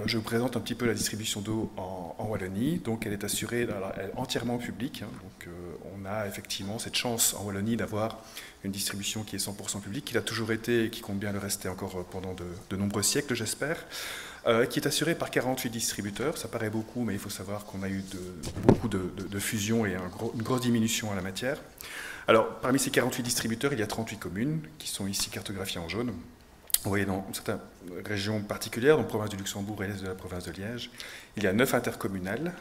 je vous présente un petit peu la distribution d'eau en Wallonie. Donc elle est assurée elle est entièrement publique. Donc on a effectivement cette chance en Wallonie d'avoir une distribution qui est 100% publique, qui l'a toujours été et qui compte bien le rester encore pendant de nombreux siècles, j'espère. Qui est assurée par 48 distributeurs. Ça paraît beaucoup, mais il faut savoir qu'on a eu beaucoup de fusions et une grosse diminution en la matière. Alors, parmi ces 48 distributeurs, il y a 38 communes qui sont ici cartographiées en jaune. Vous voyez, dans certaines régions particulières, donc province du Luxembourg et l'est de la province de Liège, il y a 9 intercommunales.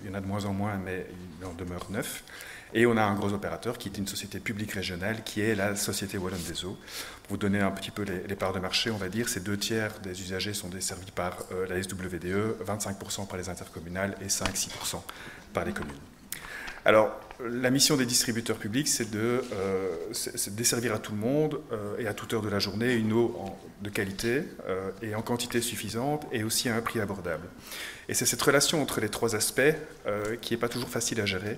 Il y en a de moins en moins, mais il en demeure 9. Et on a un gros opérateur qui est une société publique régionale, qui est la Société Wallonne des Eaux. Pour vous donner un petit peu les parts de marché, on va dire, ces 2/3 des usagers sont desservis par la SWDE, 25% par les intercommunales et 5-6% par les communes. Alors, la mission des distributeurs publics, c'est de desservir à tout le monde et à toute heure de la journée une eau de qualité et en quantité suffisante et aussi à un prix abordable. Et c'est cette relation entre les trois aspects qui n'est pas toujours facile à gérer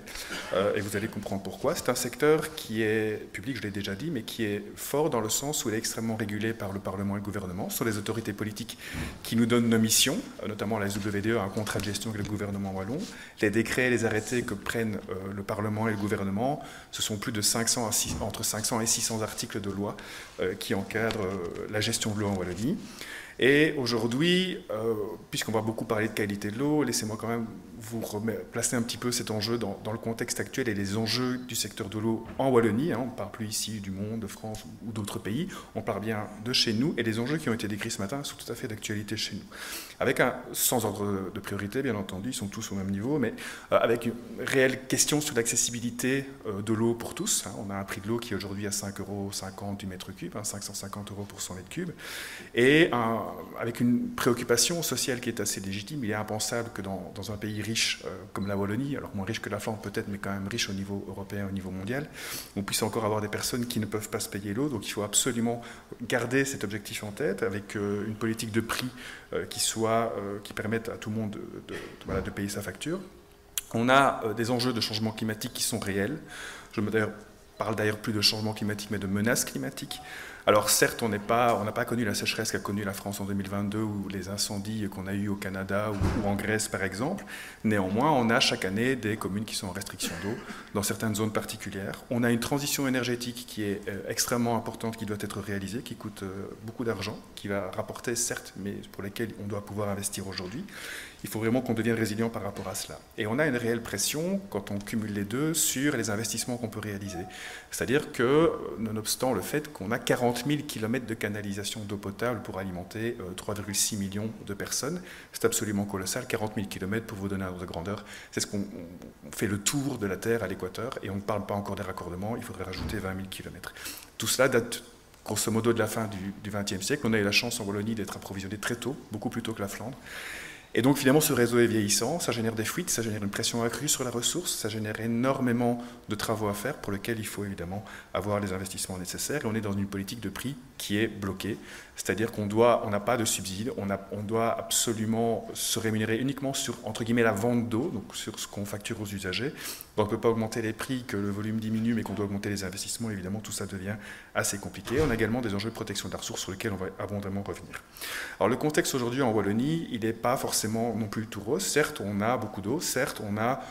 et vous allez comprendre pourquoi. C'est un secteur qui est public, je l'ai déjà dit, mais qui est fort dans le sens où il est extrêmement régulé par le Parlement et le gouvernement. Ce sont les autorités politiques qui nous donnent nos missions, notamment la SWDE a un contrat de gestion avec le gouvernement wallon. Les décrets et les arrêtés que prennent le Parlement et le gouvernement, ce sont plus de entre 500 et 600 articles de loi qui encadrent la gestion de l'eau en Wallonie. Et aujourd'hui, puisqu'on va beaucoup parler de qualité de l'eau, laissez-moi quand même vous placer un petit peu cet enjeu dans le contexte actuel et les enjeux du secteur de l'eau en Wallonie. On ne parle plus ici du monde, de France ou d'autres pays, on parle bien de chez nous, et les enjeux qui ont été décrits ce matin sont tout à fait d'actualité chez nous. Sans ordre de priorité, bien entendu, ils sont tous au même niveau, mais avec une réelle question sur l'accessibilité de l'eau pour tous. On a un prix de l'eau qui est aujourd'hui à 5,50 € du mètre cube, 550 € pour 100 mètres cubes, et avec une préoccupation sociale qui est assez légitime. Il est impensable que dans un pays riche comme la Wallonie, alors moins riche que la Flandre peut-être, mais quand même riche au niveau européen, au niveau mondial, on puisse encore avoir des personnes qui ne peuvent pas se payer l'eau. Donc il faut absolument garder cet objectif en tête avec une politique de prix qui permette à tout le monde de payer sa facture. On a des enjeux de changement climatique qui sont réels. Je parle d'ailleurs plus de changement climatique, mais de menaces climatiques. Alors certes, on n'a pas connu la sécheresse qu'a connue la France en 2022 ou les incendies qu'on a eus au Canada ou en Grèce par exemple. Néanmoins, on a chaque année des communes qui sont en restriction d'eau dans certaines zones particulières. On a une transition énergétique qui est extrêmement importante, qui doit être réalisée, qui coûte beaucoup d'argent, qui va rapporter certes, mais pour lesquels on doit pouvoir investir aujourd'hui. Il faut vraiment qu'on devienne résilient par rapport à cela. Et on a une réelle pression, quand on cumule les deux, sur les investissements qu'on peut réaliser. C'est-à-dire que, nonobstant le fait qu'on a 40 000 km de canalisation d'eau potable pour alimenter 3,6 millions de personnes, c'est absolument colossal. 40 000 km, pour vous donner un ordre de grandeur, c'est ce qu'on fait le tour de la Terre à l'équateur, et on ne parle pas encore des raccordements, il faudrait rajouter 20 000 km. Tout cela date grosso modo de la fin du XXe siècle. On a eu la chance en Wallonie d'être approvisionné très tôt, beaucoup plus tôt que la Flandre. Et donc finalement ce réseau est vieillissant, ça génère des fuites, ça génère une pression accrue sur la ressource, ça génère énormément de travaux à faire pour lesquels il faut évidemment avoir les investissements nécessaires, et on est dans une politique de prix qui est bloquée, c'est-à-dire qu'on n'a pas de subsides, on doit absolument se rémunérer uniquement sur, entre guillemets, la vente d'eau, donc sur ce qu'on facture aux usagers. Donc on ne peut pas augmenter les prix, que le volume diminue, mais qu'on doit augmenter les investissements, évidemment tout ça devient assez compliqué. On a également des enjeux de protection de la ressource sur lesquels on va abondamment revenir. Alors le contexte aujourd'hui en Wallonie, il n'est pas forcément non plus tout rose. Certes, on a beaucoup d'eau, certes, on a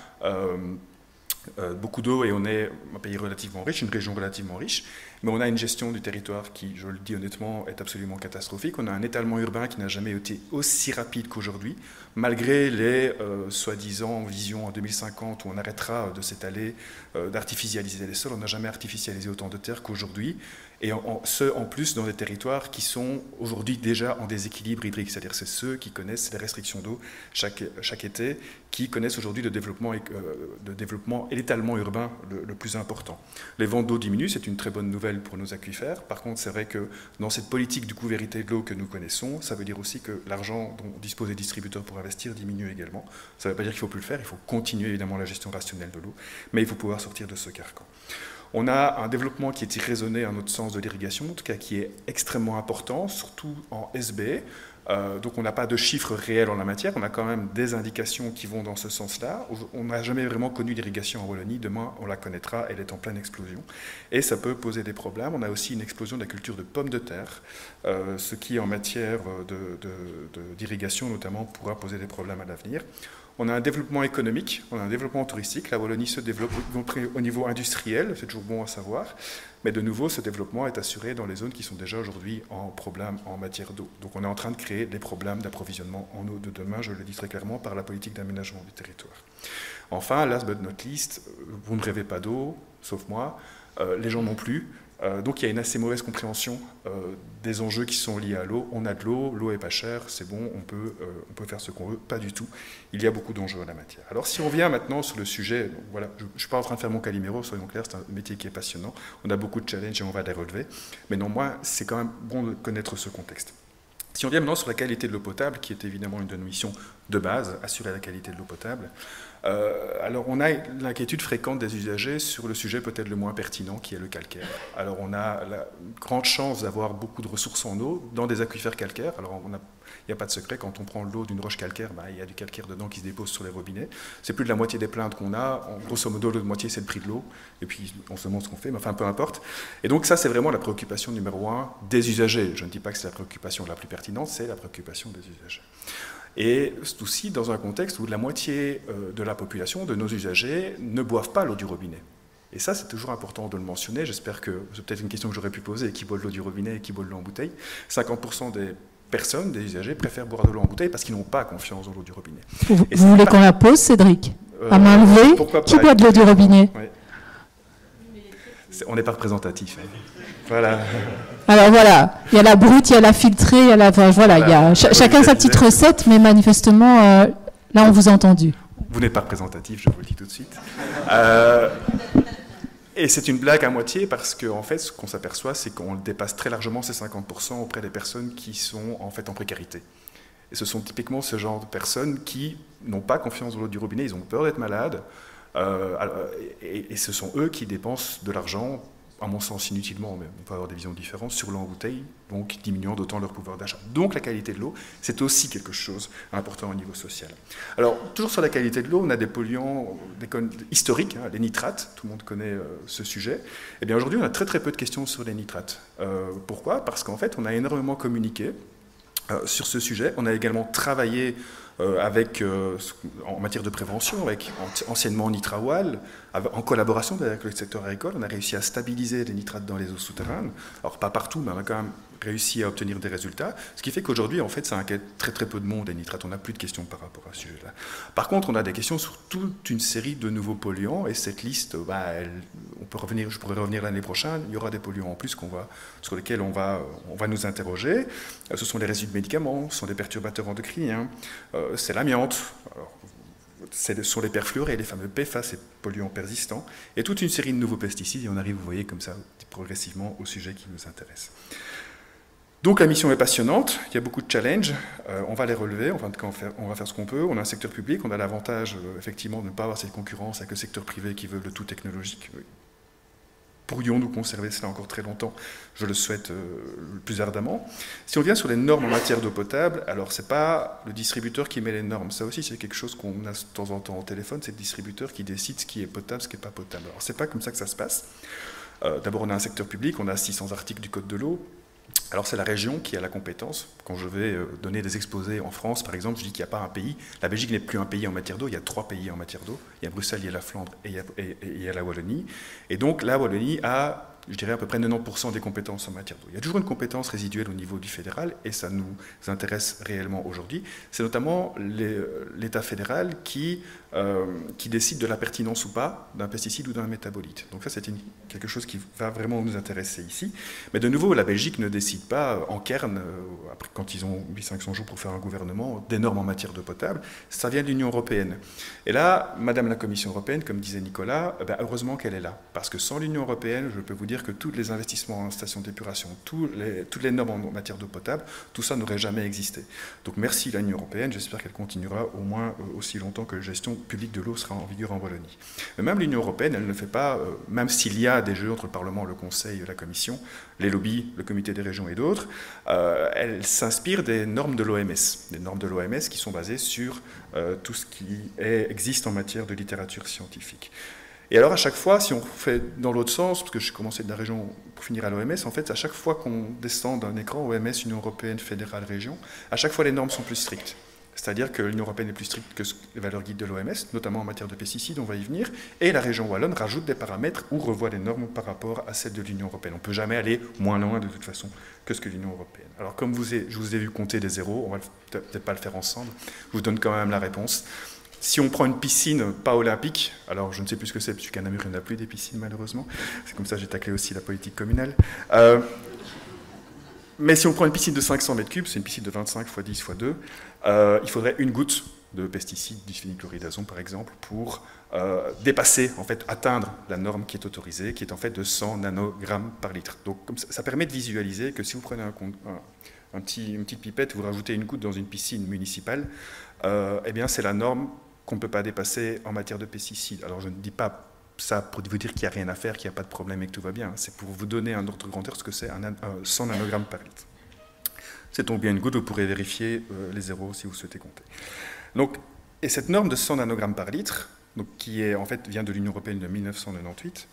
beaucoup d'eau et on est un pays relativement riche, une région relativement riche, mais on a une gestion du territoire qui, je le dis honnêtement, est absolument catastrophique. On a un étalement urbain qui n'a jamais été aussi rapide qu'aujourd'hui, malgré les soi-disant visions en 2050 où on arrêtera de s'étaler, d'artificialiser les sols. On n'a jamais artificialisé autant de terre qu'aujourd'hui, et en plus dans des territoires qui sont aujourd'hui déjà en déséquilibre hydrique, c'est-à-dire c'est ceux qui connaissent les restrictions d'eau chaque été, qui connaissent aujourd'hui le développement et l'étalement urbain le plus important. Les ventes d'eau diminuent, c'est une très bonne nouvelle pour nos aquifères. Par contre, c'est vrai que dans cette politique du coût vérité de l'eau que nous connaissons, ça veut dire aussi que l'argent dont disposent les distributeurs pour investir diminue également. Ça ne veut pas dire qu'il ne faut plus le faire, il faut continuer évidemment la gestion rationnelle de l'eau, mais il faut pouvoir sortir de ce carcan. On a un développement qui est irraisonné à notre sens de l'irrigation, en tout cas qui est extrêmement important, surtout en SB. Donc on n'a pas de chiffres réels en la matière, on a quand même des indications qui vont dans ce sens-là. On n'a jamais vraiment connu l'irrigation en Wallonie, demain on la connaîtra, elle est en pleine explosion. Et ça peut poser des problèmes. On a aussi une explosion de la culture de pommes de terre, ce qui en matière d'irrigation notamment pourra poser des problèmes à l'avenir. On a un développement économique, on a un développement touristique. La Wallonie se développe au niveau industriel, c'est toujours bon à savoir. Mais de nouveau, ce développement est assuré dans les zones qui sont déjà aujourd'hui en problème en matière d'eau. Donc on est en train de créer des problèmes d'approvisionnement en eau de demain, je le dis très clairement, par la politique d'aménagement du territoire. Enfin, last but not least, vous ne rêvez pas d'eau, sauf moi, les gens non plus. Donc il y a une assez mauvaise compréhension des enjeux qui sont liés à l'eau. On a de l'eau, l'eau est pas chère, c'est bon, on peut faire ce qu'on veut. Pas du tout. Il y a beaucoup d'enjeux à la matière. Alors si on vient maintenant sur le sujet, donc voilà, je ne suis pas en train de faire mon Calimero, soyons clairs, c'est un métier qui est passionnant. On a beaucoup de challenges et on va les relever. Mais non, moi, c'est quand même bon de connaître ce contexte. Si on vient maintenant sur la qualité de l'eau potable, qui est évidemment une de nos missions de base, assurer la qualité de l'eau potable, alors on a l'inquiétude fréquente des usagers sur le sujet peut-être le moins pertinent, qui est le calcaire. Alors on a la grande chance d'avoir beaucoup de ressources en eau dans des aquifères calcaires. Alors il n'y a pas de secret, quand on prend l'eau d'une roche calcaire, il y a du calcaire dedans qui se dépose sur les robinets. C'est plus de la moitié des plaintes qu'on a. Grosso modo, l'autre moitié, c'est le prix de l'eau. Et puis, on se demande ce qu'on fait, mais enfin, peu importe. Et donc, ça, c'est vraiment la préoccupation numéro 1 des usagers. Je ne dis pas que c'est la préoccupation la plus pertinente, c'est la préoccupation des usagers. Et c'est aussi dans un contexte où la moitié de la population, de nos usagers, ne boivent pas l'eau du robinet. Et ça, c'est toujours important de le mentionner. J'espère que c'est peut-être une question que j'aurais pu poser, qui boit de l'eau du robinet et qui boit de l'eau en bouteille. 50% des personnes, des usagers, préfèrent boire de l'eau en bouteille parce qu'ils n'ont pas confiance dans l'eau du robinet. Vous voulez qu'on la pose, Cédric? À main levée, qui boit de l'eau du robinet? Ouais. On n'est pas représentatif. Hein. Voilà. Alors voilà, il y a la brute, il y a la filtrée, il y a la... Voilà, il y a chacun sa petite recette, mais manifestement, là, on vous a entendu. Vous n'êtes pas représentatif, je vous le dis tout de suite. Et c'est une blague à moitié parce qu'en fait, ce qu'on s'aperçoit, c'est qu'on dépasse très largement ces 50% auprès des personnes qui sont en fait en précarité. Et ce sont typiquement ce genre de personnes qui n'ont pas confiance dans l'eau du robinet, ils ont peur d'être malades, et ce sont eux qui dépensent de l'argent, à mon sens inutilement, mais on peut avoir des visions différentes, sur l'eau en bouteille, donc diminuant d'autant leur pouvoir d'achat. Donc la qualité de l'eau, c'est aussi quelque chose d'important au niveau social. Alors, toujours sur la qualité de l'eau, on a des polluants historiques, hein, les nitrates, tout le monde connaît ce sujet. Eh bien aujourd'hui, on a très très peu de questions sur les nitrates. Pourquoi? Parce qu'en fait, on a énormément communiqué sur ce sujet. On a également travaillé en matière de prévention, avec anciennement Nitrawal, en collaboration avec le secteur agricole. On a réussi à stabiliser les nitrates dans les eaux souterraines. Alors pas partout, mais on a quand même réussi à obtenir des résultats. Ce qui fait qu'aujourd'hui, en fait, ça inquiète très très peu de monde, les nitrates. On n'a plus de questions par rapport à ce sujet-là. Par contre, on a des questions sur toute une série de nouveaux polluants, et cette liste, je pourrais revenir l'année prochaine. Il y aura des polluants en plus sur lesquels on va nous interroger. Ce sont les résidus de médicaments, ce sont des perturbateurs endocriniens, c'est l'amiante, ce sont les perfluorés, les fameux PFAS, ces polluants persistants, et toute une série de nouveaux pesticides, et on arrive, vous voyez, comme ça, progressivement au sujet qui nous intéresse. Donc la mission est passionnante, il y a beaucoup de challenges, on va les relever, on va faire ce qu'on peut. On a un secteur public, on a l'avantage, effectivement, de ne pas avoir cette concurrence avec le secteur privé qui veut le tout technologique. Pourrions-nous conserver cela encore très longtemps? Je le souhaite le plus ardemment. Si on vient sur les normes en matière d'eau potable, alors ce n'est pas le distributeur qui met les normes. Ça aussi, c'est quelque chose qu'on a de temps en temps au téléphone, c'est le distributeur qui décide ce qui est potable, ce qui n'est pas potable. Alors, ce n'est pas comme ça que ça se passe. D'abord, on a un secteur public, on a 600 articles du Code de l'eau. Alors, c'est la région qui a la compétence. Quand je vais donner des exposés en France, par exemple, je dis qu'il n'y a pas un pays. La Belgique n'est plus un pays en matière d'eau, il y a 3 pays en matière d'eau. Il y a Bruxelles, il y a la Flandre et il y a la Wallonie. Et donc, la Wallonie a, je dirais, à peu près 90% des compétences en matière d'eau. Il y a toujours une compétence résiduelle au niveau du fédéral, et ça nous intéresse réellement aujourd'hui. C'est notamment l'État fédéral qui décide de la pertinence ou pas d'un pesticide ou d'un métabolite. Donc ça, c'est quelque chose qui va vraiment nous intéresser ici. Mais de nouveau, la Belgique ne décide pas en Cairn, après, quand ils ont 800-500 jours pour faire un gouvernement, des normes en matière d'eau potable. Ça vient de l'Union européenne. Et là, Madame la Commission européenne, comme disait Nicolas, heureusement qu'elle est là. Parce que sans l'Union européenne, je peux vous dire dire que tous les investissements en stations d'épuration, toutes les normes en matière d'eau potable, tout ça n'aurait jamais existé. Donc merci l'Union européenne, j'espère qu'elle continuera au moins aussi longtemps que la gestion publique de l'eau sera en vigueur en Wallonie. Mais même l'Union européenne, elle ne fait pas, même s'il y a des jeux entre le Parlement, le Conseil, la Commission, les lobbies, le Comité des régions et d'autres, elle s'inspire des normes de l'OMS, des normes de l'OMS qui sont basées sur tout ce qui existe en matière de littérature scientifique. Et alors à chaque fois, si on fait dans l'autre sens, parce que je commençais de la région pour finir à l'OMS, en fait, à chaque fois qu'on descend d'un écran OMS, Union européenne, fédérale, région, à chaque fois les normes sont plus strictes. C'est-à-dire que l'Union européenne est plus stricte que les valeurs guides de l'OMS, notamment en matière de pesticides, on va y venir, et la région wallonne rajoute des paramètres ou revoit les normes par rapport à celles de l'Union européenne. On ne peut jamais aller moins loin de toute façon que ce que l'Union européenne. Alors comme je vous ai vu compter des zéros, on ne va peut-être pas le faire ensemble, je vous donne quand même la réponse. Si on prend une piscine pas olympique, alors je ne sais plus ce que c'est, puisqu'à Namur, il n'y en a plus des piscines malheureusement, c'est comme ça que j'ai taclé aussi la politique communale. Mais si on prend une piscine de 500 m3, c'est une piscine de 25 x 10 x 2, il faudrait une goutte de pesticide, diphénychloridazole par exemple, pour dépasser, en fait, atteindre la norme qui est autorisée, qui est en fait de 100 nanogrammes par litre. Donc comme ça permet de visualiser que si vous prenez une petite pipette, vous rajoutez une goutte dans une piscine municipale, eh bien c'est la norme qu'on ne peut pas dépasser en matière de pesticides. Alors je ne dis pas ça pour vous dire qu'il n'y a rien à faire, qu'il n'y a pas de problème et que tout va bien. C'est pour vous donner un ordre de grandeur ce que c'est 100 nanogrammes par litre. C'est donc bien une goutte, vous pourrez vérifier les zéros si vous souhaitez compter. Donc, et cette norme de 100 nanogrammes par litre, donc, qui est, en fait, vient de l'Union européenne de 1998,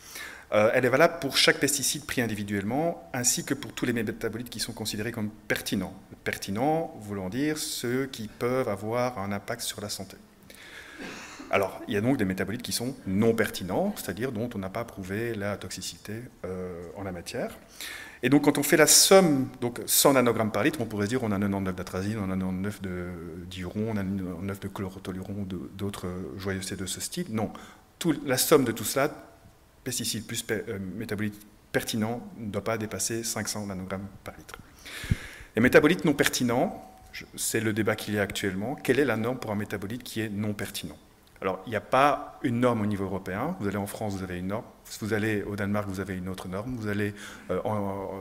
elle est valable pour chaque pesticide pris individuellement, ainsi que pour tous les métabolites qui sont considérés comme pertinents. Pertinents voulant dire ceux qui peuvent avoir un impact sur la santé. Alors, il y a donc des métabolites qui sont non pertinents, c'est-à-dire dont on n'a pas prouvé la toxicité en la matière. Et donc, quand on fait la somme, donc 100 nanogrammes par litre, on pourrait se dire on a 99 d'atrazine, on a 99 d'iuron, on a 99 de chlorotoluron, d'autres joyeusetés de ce style. Non, la somme de tout cela, pesticides plus métabolites pertinents, ne doit pas dépasser 500 nanogrammes par litre. Les métabolites non pertinents, c'est le débat qu'il y a actuellement. Quelle est la norme pour un métabolite qui est non pertinent ? Alors, il n'y a pas une norme au niveau européen. Vous allez en France, vous avez une norme. Vous allez au Danemark, vous avez une autre norme. Vous allez en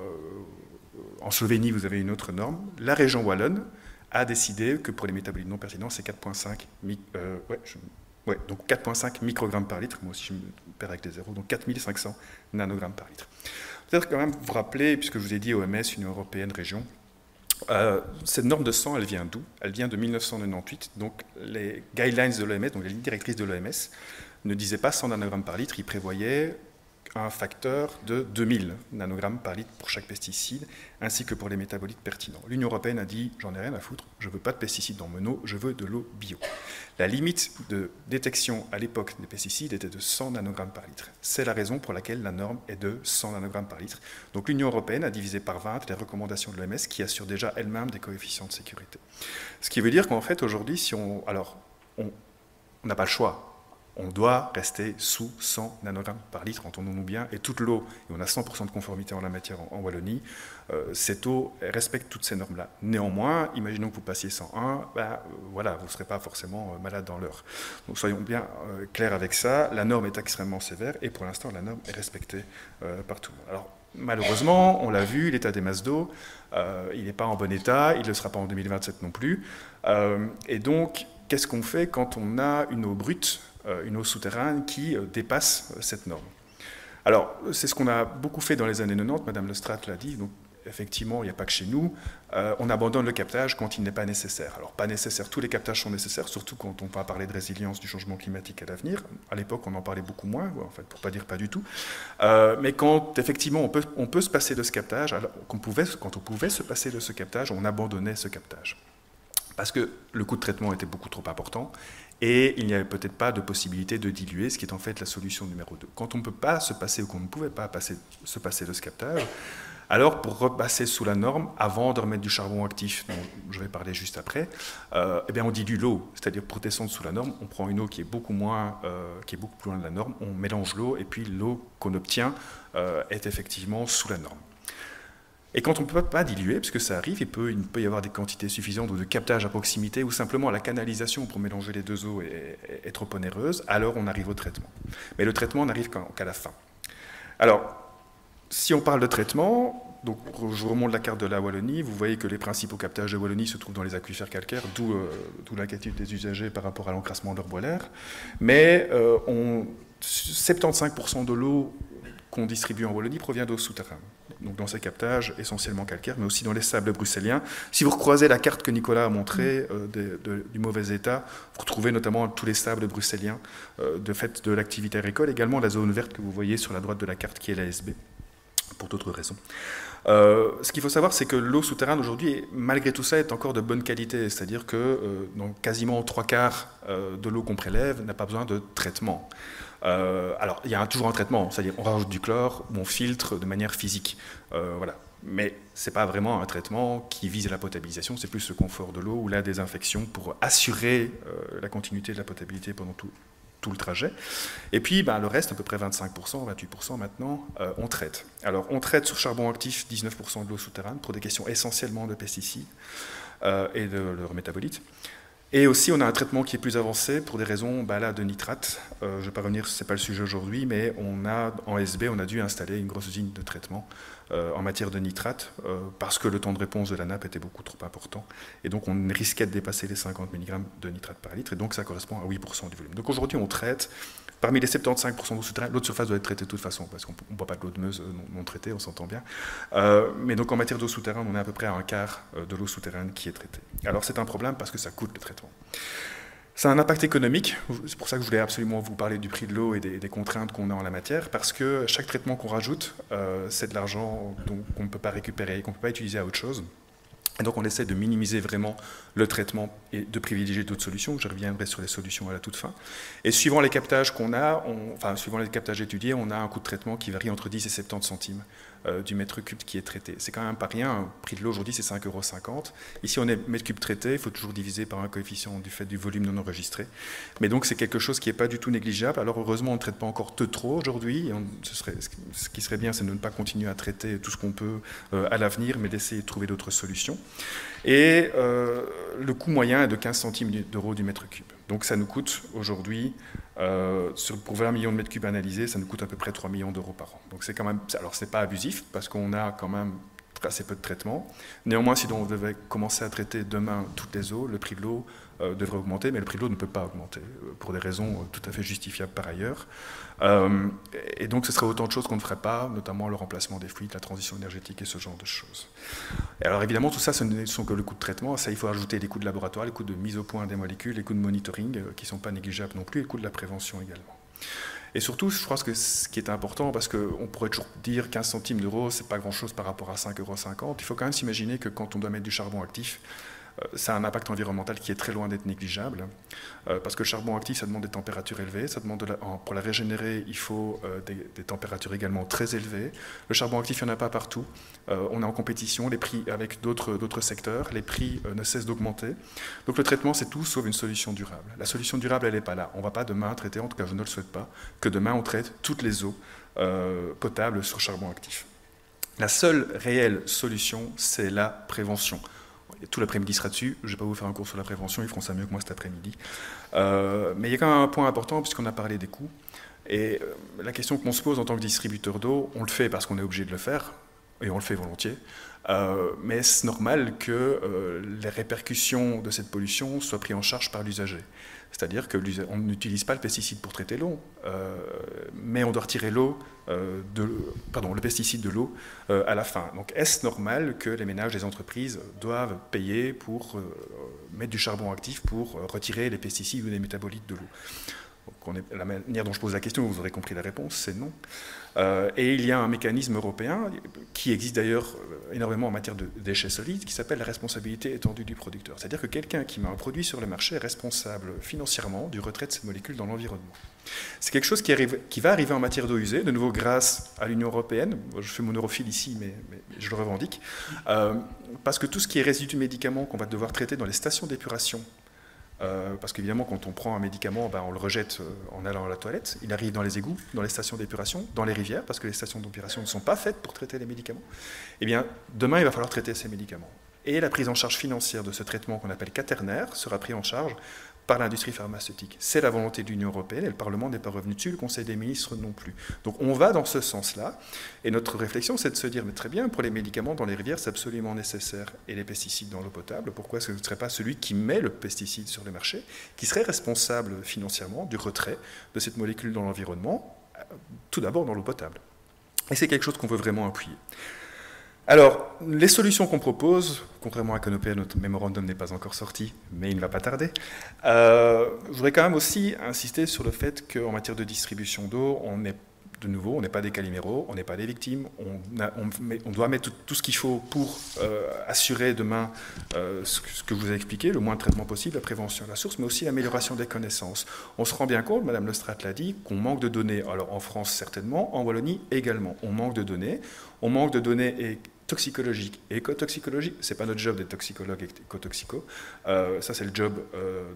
Slovénie, vous avez une autre norme. La région wallonne a décidé que pour les métabolites non pertinents, c'est 4,5 donc 4,5 microgrammes par litre. Moi aussi, je me perds avec des zéros. Donc 4500 nanogrammes par litre. Peut-être quand même vous rappeler, puisque je vous ai dit OMS, Union européenne, région, cette norme de 100, elle vient d'où? Elle vient de 1998, donc les guidelines de l'OMS, donc les lignes directrices de l'OMS, ne disaient pas 100 nanogrammes par litre, ils prévoyaient un facteur de 2000 nanogrammes par litre pour chaque pesticide, ainsi que pour les métabolites pertinents. L'Union européenne a dit, j'en ai rien à foutre, je ne veux pas de pesticides dans mon eau, je veux de l'eau bio. La limite de détection à l'époque des pesticides était de 100 nanogrammes par litre. C'est la raison pour laquelle la norme est de 100 nanogrammes par litre. Donc l'Union européenne a divisé par 20 les recommandations de l'OMS qui assurent déjà elle-même des coefficients de sécurité. Ce qui veut dire qu'en fait aujourd'hui, si on n'a pas le choix. On doit rester sous 100 nanogrammes par litre, entendons-nous bien, et toute l'eau, et on a 100% de conformité en la matière en Wallonie, cette eau respecte toutes ces normes-là. Néanmoins, imaginons que vous passiez 101, voilà, vous ne serez pas forcément malade dans l'heure. Donc soyons bien clairs avec ça, la norme est extrêmement sévère, et pour l'instant, la norme est respectée partout. Alors, malheureusement, on l'a vu, l'état des masses d'eau, il n'est pas en bon état, il ne le sera pas en 2027 non plus, et donc, qu'est-ce qu'on fait quand on a une eau brute, une eau souterraine qui dépasse cette norme? Alors, c'est ce qu'on a beaucoup fait dans les années 90, Madame Lestrade l'a dit, donc effectivement, il n'y a pas que chez nous, on abandonne le captage quand il n'est pas nécessaire. Alors, pas nécessaire, tous les captages sont nécessaires, surtout quand on va parler de résilience du changement climatique à l'avenir. À l'époque, on en parlait beaucoup moins, en fait, pour ne pas dire pas du tout. Mais quand, effectivement, on peut se passer de ce captage, alors, quand on pouvait se passer de ce captage, on abandonnait ce captage. Parce que le coût de traitement était beaucoup trop important et il n'y avait peut-être pas de possibilité de diluer, ce qui est en fait la solution numéro 2. Quand on ne peut pas se passer ou qu'on ne pouvait pas se passer de ce captage, alors pour repasser sous la norme, avant de remettre du charbon actif, dont je vais parler juste après, eh bien on dilue l'eau, c'est-à-dire pour descendre sous la norme, on prend une eau qui est beaucoup plus loin de la norme, on mélange l'eau et puis l'eau qu'on obtient est effectivement sous la norme. Et quand on ne peut pas diluer, parce que ça arrive, il peut y avoir des quantités suffisantes ou de captage à proximité, ou simplement la canalisation pour mélanger les deux eaux est trop onéreuse, alors on arrive au traitement. Mais le traitement n'arrive qu'à la fin. Alors, si on parle de traitement, donc je vous remonte la carte de la Wallonie, vous voyez que les principaux captages de Wallonie se trouvent dans les aquifères calcaires, d'où l'inquiétude des usagers par rapport à l'encrassement de leur boiler. Mais 75% de l'eau qu'on distribue en Wallonie provient d'eau souterraine. Donc dans ces captages essentiellement calcaires, mais aussi dans les sables brusséliens. Si vous recroisez la carte que Nicolas a montrée du mauvais état, vous retrouvez notamment tous les sables brusséliens de fait de l'activité agricole, également la zone verte que vous voyez sur la droite de la carte qui est l'ASB, pour d'autres raisons. Ce qu'il faut savoir, c'est que l'eau souterraine aujourd'hui, malgré tout ça, est encore de bonne qualité. C'est-à-dire que donc, quasiment 3/4 de l'eau qu'on prélève n'a pas besoin de traitement. Alors, il y a toujours un traitement, c'est-à-dire on rajoute du chlore ou on filtre de manière physique. Voilà. Mais ce n'est pas vraiment un traitement qui vise la potabilisation, c'est plus le confort de l'eau ou la désinfection pour assurer la continuité de la potabilité pendant tout le trajet. Et puis, le reste, à peu près 25%, 28% maintenant, on traite. Alors, on traite sur charbon actif 19% de l'eau souterraine pour des questions essentiellement de pesticides et de leurs métabolites. Et aussi, on a un traitement qui est plus avancé pour des raisons de nitrates. Je ne vais pas revenir, ce n'est pas le sujet aujourd'hui, mais en SB, on a dû installer une grosse usine de traitement en matière de nitrates parce que le temps de réponse de la nappe était beaucoup trop important. Et donc, on risquait de dépasser les 50 mg de nitrate par litre. Et donc, ça correspond à 8% du volume. Donc, aujourd'hui, on traite. Parmi les 75% d'eau souterraine, l'eau de surface doit être traitée de toute façon, parce qu'on ne boit pas de l'eau de Meuse non traitée, on s'entend bien. Mais donc en matière d'eau souterraine, on est à peu près à un quart de l'eau souterraine qui est traitée. Alors c'est un problème parce que ça coûte le traitement. Ça a un impact économique, c'est pour ça que je voulais absolument vous parler du prix de l'eau et des contraintes qu'on a en la matière, parce que chaque traitement qu'on rajoute, c'est de l'argent qu'on ne peut pas récupérer, qu'on ne peut pas utiliser à autre chose. Et donc on essaie de minimiser vraiment le traitement et de privilégier d'autres solutions. Je reviendrai sur les solutions à la toute fin. Et suivant les captages qu'on a, suivant les captages étudiés, on a un coût de traitement qui varie entre 10 et 70 centimes du mètre cube qui est traité. C'est quand même pas rien. Le prix de l'eau aujourd'hui, c'est 5,50 €. Ici, on est mètre cube traité. Il faut toujours diviser par un coefficient du fait du volume non enregistré. Mais donc, c'est quelque chose qui n'est pas du tout négligeable. Alors, heureusement, on ne traite pas encore trop aujourd'hui. Ce qui serait bien, c'est de ne pas continuer à traiter tout ce qu'on peut à l'avenir, mais d'essayer de trouver d'autres solutions. Et le coût moyen est de 15 centimes d'euros du mètre cube. Donc ça nous coûte aujourd'hui, pour 20 millions de mètres cubes analysés, ça nous coûte à peu près 3 millions d'euros par an. Donc c'est quand même, alors c'est pas abusif, parce qu'on a quand même assez peu de traitement. Néanmoins, si on devait commencer à traiter demain toutes les eaux, le prix de l'eau devrait augmenter, mais le prix de l'eau ne peut pas augmenter, pour des raisons tout à fait justifiables par ailleurs. Et donc ce serait autant de choses qu'on ne ferait pas, notamment le remplacement des fluides, la transition énergétique et ce genre de choses. Et alors évidemment, tout ça, ce ne sont que le coût de traitement. Ça, il faut ajouter les coûts de laboratoire, les coûts de mise au point des molécules, les coûts de monitoring, qui ne sont pas négligeables non plus, et les coûts de la prévention également. Et surtout, je pense que ce qui est important, parce qu'on pourrait toujours dire 15 centimes d'euros, c'est pas grand-chose par rapport à 5,50 €. Il faut quand même s'imaginer que quand on doit mettre du charbon actif, ça a un impact environnemental qui est très loin d'être négligeable, parce que le charbon actif, ça demande des températures élevées, ça demande pour la régénérer, il faut des températures également très élevées. Le charbon actif, il n'y en a pas partout. On est en compétition, les prix avec d'autres secteurs, les prix ne cessent d'augmenter. Donc le traitement, c'est tout sauf une solution durable. La solution durable, elle n'est pas là. On ne va pas demain traiter, en tout cas je ne le souhaite pas, que demain on traite toutes les eaux potables sur charbon actif. La seule réelle solution, c'est la prévention. Tout l'après-midi sera dessus, je ne vais pas vous faire un cours sur la prévention, ils feront ça mieux que moi cet après-midi. Mais il y a quand même un point important, puisqu'on a parlé des coûts. Et la question qu'on se pose en tant que distributeur d'eau, on le fait parce qu'on est obligé de le faire, et on le fait volontiers, mais c'est normal que les répercussions de cette pollution soient prises en charge par l'usager. C'est-à-dire qu'on n'utilise pas le pesticide pour traiter l'eau, mais on doit retirer le pesticide de l'eau à la fin. Donc est-ce normal que les ménages, les entreprises doivent payer pour mettre du charbon actif pour retirer les pesticides ou les métabolites de l'eau? La manière dont je pose la question, vous aurez compris la réponse, c'est non. Et il y a un mécanisme européen qui existe d'ailleurs énormément en matière de déchets solides, qui s'appelle la responsabilité étendue du producteur. C'est-à-dire que quelqu'un qui met un produit sur le marché est responsable financièrement du retrait de ces molécules dans l'environnement. C'est quelque chose qui va arriver en matière d'eau usée, de nouveau grâce à l'Union européenne. Je fais mon europhile ici, mais je le revendique. Parce que tout ce qui est résidu de médicaments qu'on va devoir traiter dans les stations d'épuration, parce qu'évidemment, quand on prend un médicament, on le rejette en allant à la toilette. Il arrive dans les égouts, dans les stations d'épuration, dans les rivières, parce que les stations d'épuration ne sont pas faites pour traiter les médicaments. Eh bien, demain, il va falloir traiter ces médicaments. Et la prise en charge financière de ce traitement qu'on appelle quaternaire sera prise en charge par l'industrie pharmaceutique. C'est la volonté de l'Union européenne et le Parlement n'est pas revenu dessus, le Conseil des ministres non plus. Donc on va dans ce sens-là et notre réflexion c'est de se dire mais très bien, pour les médicaments dans les rivières c'est absolument nécessaire et les pesticides dans l'eau potable, pourquoi est-ce que ce ne serait pas celui qui met le pesticide sur le marché qui serait responsable financièrement du retrait de cette molécule dans l'environnement, tout d'abord dans l'eau potable. Et c'est quelque chose qu'on veut vraiment appuyer. Alors, les solutions qu'on propose, contrairement à Canopée, notre mémorandum n'est pas encore sorti, mais il ne va pas tarder. Je voudrais quand même aussi insister sur le fait qu'en matière de distribution d'eau, on n'est pas des Calimero, on n'est pas des victimes, on doit mettre tout ce qu'il faut pour assurer demain ce que je vous ai expliqué, le moins de traitement possible, la prévention à la source, mais aussi l'amélioration des connaissances. On se rend bien compte, Madame Lestrade l'a dit, qu'on manque de données. Alors en France certainement, en Wallonie également, on manque de données. On manque de données toxicologiques et écotoxicologiques. Ce n'est pas notre job d'être toxicologue et écotoxico. Ça, c'est le job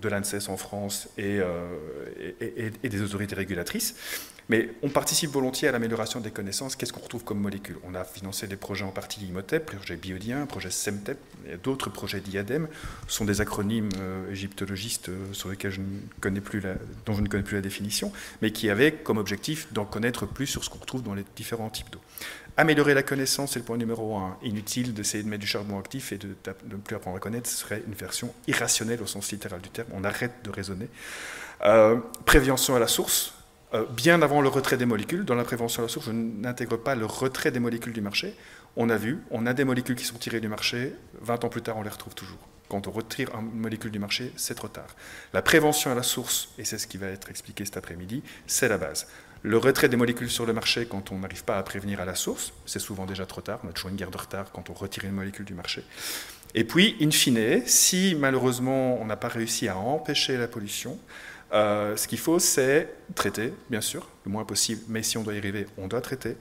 de l'ANSES en France et des autorités régulatrices. Mais on participe volontiers à l'amélioration des connaissances. Qu'est-ce qu'on retrouve comme molécules? On a financé des projets en partie Imhotep, projet Biodien, projet SEMTEP, et d'autres projets d'IADEM. Ce sont des acronymes égyptologistes sur lesquels dont je ne connais plus la définition, mais qui avaient comme objectif d'en connaître plus sur ce qu'on retrouve dans les différents types d'eau. Améliorer la connaissance, c'est le point numéro 1. Inutile d'essayer de mettre du charbon actif et de ne plus apprendre à connaître, ce serait une version irrationnelle au sens littéral du terme. On arrête de raisonner. Prévention à la source. Bien avant le retrait des molécules, dans la prévention à la source, je n'intègre pas le retrait des molécules du marché. On a vu, on a des molécules qui sont tirées du marché, 20 ans plus tard, on les retrouve toujours. Quand on retire une molécule du marché, c'est trop tard. La prévention à la source, et c'est ce qui va être expliqué cet après-midi, c'est la base. Le retrait des molécules sur le marché, quand on n'arrive pas à prévenir à la source, c'est souvent déjà trop tard, on a toujours une guerre de retard quand on retire une molécule du marché. Et puis, in fine, si malheureusement on n'a pas réussi à empêcher la pollution, ce qu'il faut, c'est traiter, bien sûr, le moins possible, mais si on doit y arriver, on doit traiter,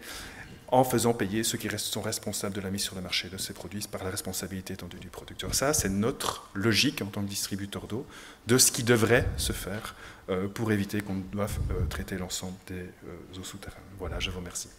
en faisant payer ceux qui sont responsables de la mise sur le marché de ces produits par la responsabilité étendue du producteur. Ça, c'est notre logique en tant que distributeur d'eau de ce qui devrait se faire pour éviter qu'on doive traiter l'ensemble des eaux souterraines. Voilà, je vous remercie.